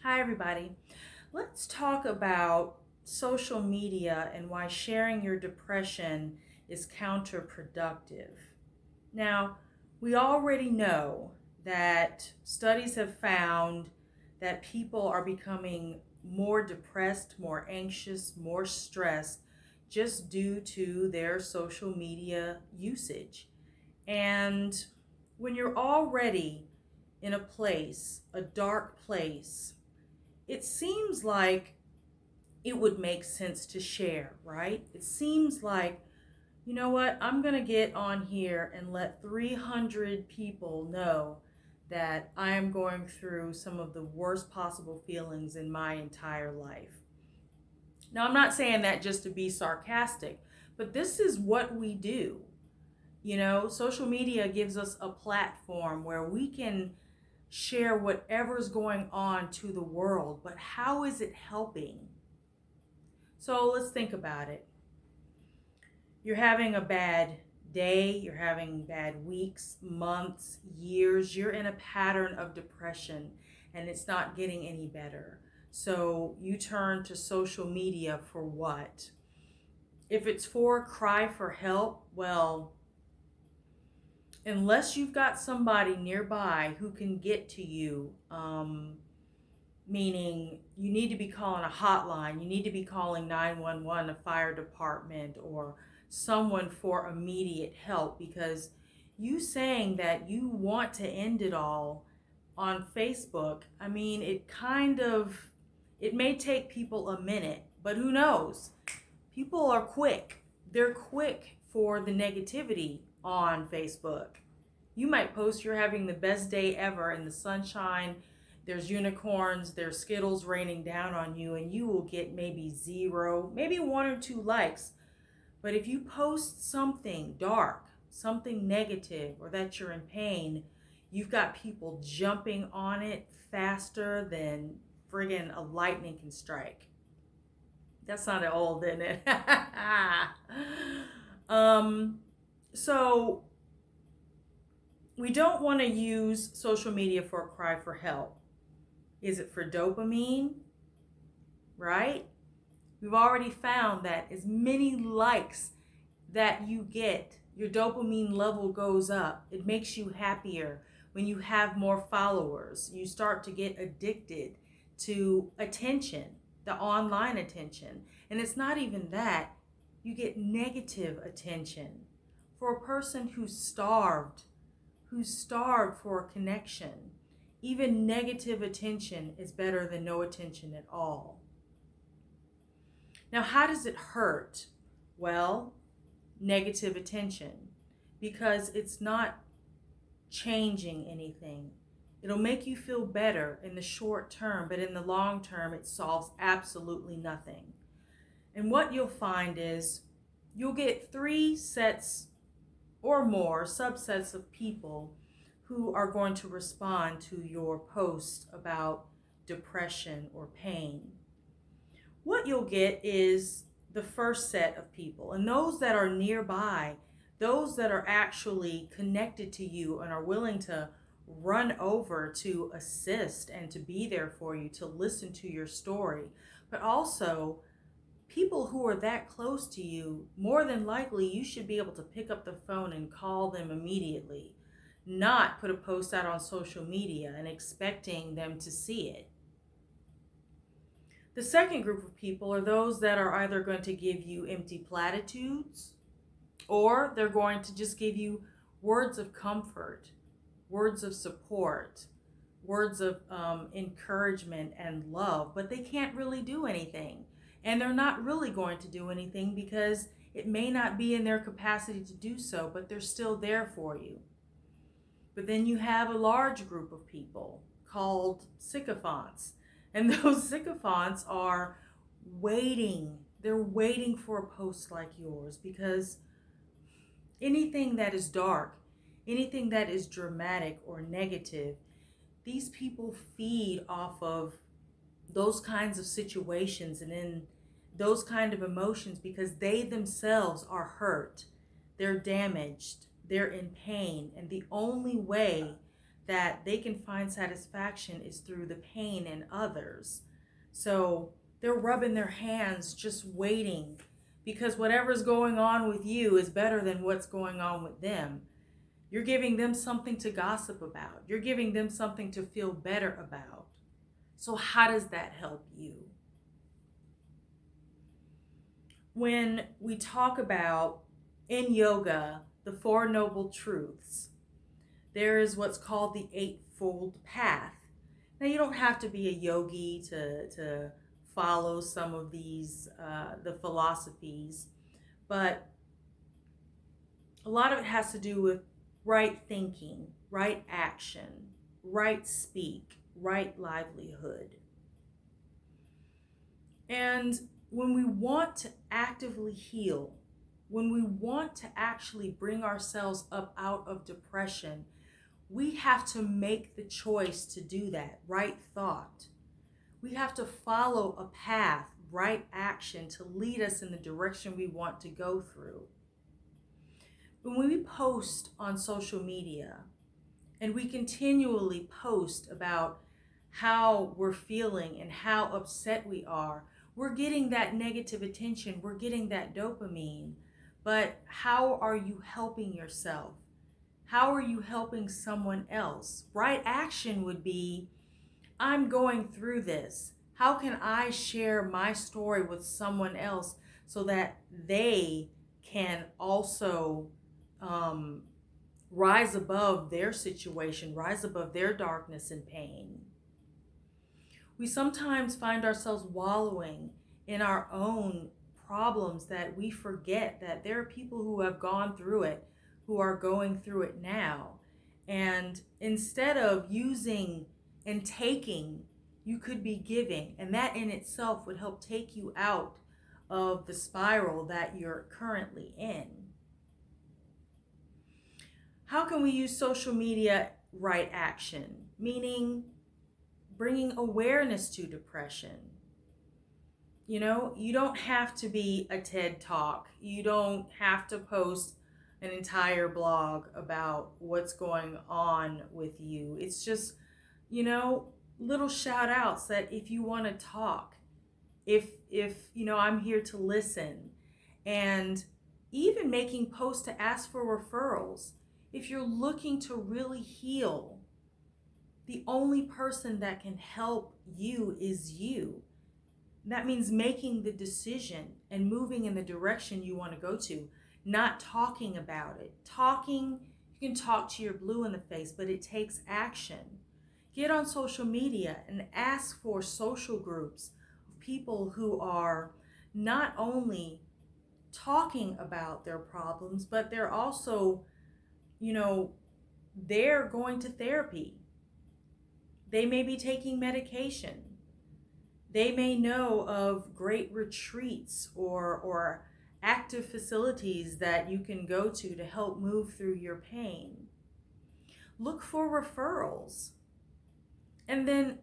Hi, everybody. Let's talk about social media and why sharing your depression is counterproductive. Now, we already know that studies have found that people are becoming more depressed, more anxious, more stressed just due to their social media usage. And when you're already in a place, a dark place, it seems like it would make sense to share, right? It seems like, you know what, I'm going to get on here and let 300 people know that I am going through some of the worst possible feelings in my entire life. Now, I'm not saying that just to be sarcastic, but this is what we do. Social media gives us a platform where we can share whatever's going on to the world, but how is it helping? So let's think about it. You're having a bad day, you're having bad weeks, months, years, you're in a pattern of depression and it's not getting any better. So you turn to social media for what? If it's for a cry for help, well, unless you've got somebody nearby who can get to you, meaning you need to be calling a hotline, you need to be calling 911, a fire department, or someone for immediate help, because you saying that you want to end it all on Facebook, I mean, it may take people a minute, but who knows? People are quick. They're quick for the negativity on Facebook. You might post you're having the best day ever in the sunshine, there's unicorns, there's Skittles raining down on you, and you will get maybe zero, maybe one or two likes. But if you post something dark, something negative, or that you're in pain, you've got people jumping on it faster than friggin' a lightning can strike. That sounded old, didn't it? um, so we don't want to use social media for a cry for help. Is it for dopamine? Right? We've already found that as many likes that you get, your dopamine level goes up. It makes you happier. When you have more followers, you start to get addicted to attention, the online attention. And it's not even that, you get negative attention. For a person who's starved for a connection, even negative attention is better than no attention at all. Now, how does it hurt? Well, negative attention, because it's not changing anything. It'll make you feel better in the short term, but in the long term, it solves absolutely nothing. And what you'll find is you'll get three sets or more subsets of people who are going to respond to your post about depression or pain. What you'll get is the first set of people, and those that are nearby, those that are actually connected to you and are willing to run over to assist and to be there for you, to listen to your story. But also, people who are that close to you, more than likely, you should be able to pick up the phone and call them immediately, not put a post out on social media and expecting them to see it. The second group of people are those that are either going to give you empty platitudes, or they're going to just give you words of comfort, words of support, words of encouragement and love, but they can't really do anything. And they're not really going to do anything because it may not be in their capacity to do so, but they're still there for you. But then you have a large group of people called sycophants. And those sycophants are waiting. They're waiting for a post like yours, because anything that is dark, anything that is dramatic or negative, these people feed off of those kinds of situations and in those kind of emotions, because they themselves are hurt, they're damaged, they're in pain, and the only way that they can find satisfaction is through the pain in others. So they're rubbing their hands just waiting because whatever's going on with you is better than what's going on with them. You're giving them something to gossip about. You're giving them something to feel better about. So how does that help you? When we talk about in yoga, the Four Noble Truths, there is what's called the Eightfold Path. Now, you don't have to be a yogi to follow some of these, the philosophies, but a lot of it has to do with right thinking, right action, right speak, right livelihood. And when we want to actively heal, when we want to actually bring ourselves up out of depression, we have to make the choice to do that, right thought. We have to follow a path, right action to lead us in the direction we want to go through. When we post on social media and we continually post about how we're feeling and how upset we are, we're getting that negative attention, we're getting that dopamine. But how are you helping yourself? How are you helping someone else? Right action would be, I'm going through this. How can I share my story with someone else so that they can also rise above their situation, rise above their darkness and pain? We sometimes find ourselves wallowing in our own problems that we forget that there are people who have gone through it, who are going through it now. And instead of using and taking, you could be giving. And that in itself would help take you out of the spiral that you're currently in. How can we use social media right action? Meaning bringing awareness to depression. You know, you don't have to be a TED Talk. You don't have to post an entire blog about what's going on with you. It's just, little shout outs that if you want to talk, if I'm here to listen, and even making posts to ask for referrals. If you're looking to really heal, the only person that can help you is you. That means making the decision and moving in the direction you want to go to, not talking about it. Talking, you can talk to your blue in the face, but it takes action. Get on social media and ask for social groups of people who are not only talking about their problems, but they're also, they're going to therapy. They may be taking medication. They may know of great retreats or active facilities that you can go to help move through your pain. Look for referrals. And then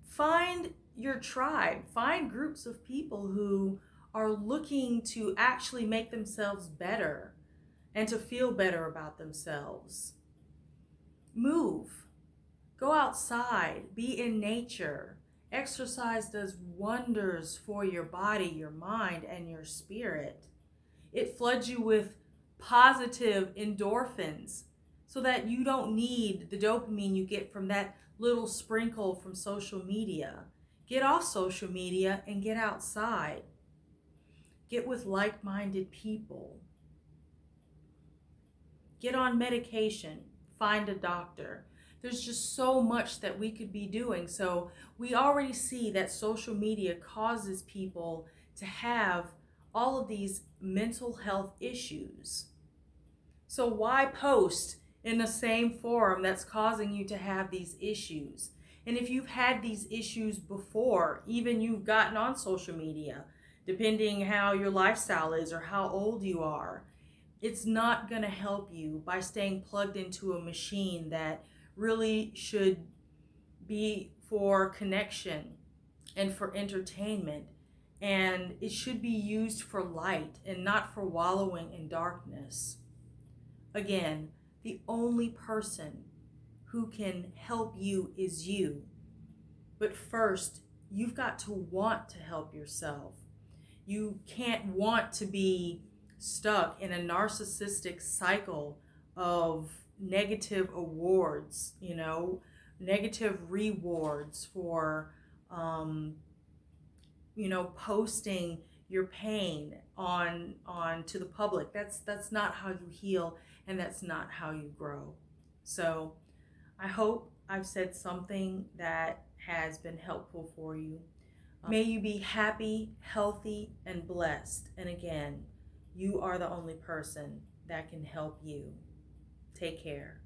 find your tribe. Find groups of people who are looking to actually make themselves better and to feel better about themselves. Move. Go outside. Be in nature. Exercise does wonders for your body, your mind, and your spirit. It floods you with positive endorphins so that you don't need the dopamine you get from that little sprinkle from social media. Get off social media and get outside. Get with like-minded people. Get on medication. Find a doctor. There's just so much that we could be doing. So we already see that social media causes people to have all of these mental health issues. So why post in the same forum that's causing you to have these issues? And if you've had these issues before, even you've gotten on social media, depending how your lifestyle is or how old you are, it's not going to help you by staying plugged into a machine that really should be for connection and for entertainment. And it should be used for light and not for wallowing in darkness. Again, the only person who can help you is you. But first, you've got to want to help yourself. You can't want to be stuck in a narcissistic cycle of negative awards, negative rewards for, posting your pain on to the public. That's not how you heal, and that's not how you grow. So I hope I've said something that has been helpful for you. May you be happy, healthy, and blessed. And again, you are the only person that can help you. Take care.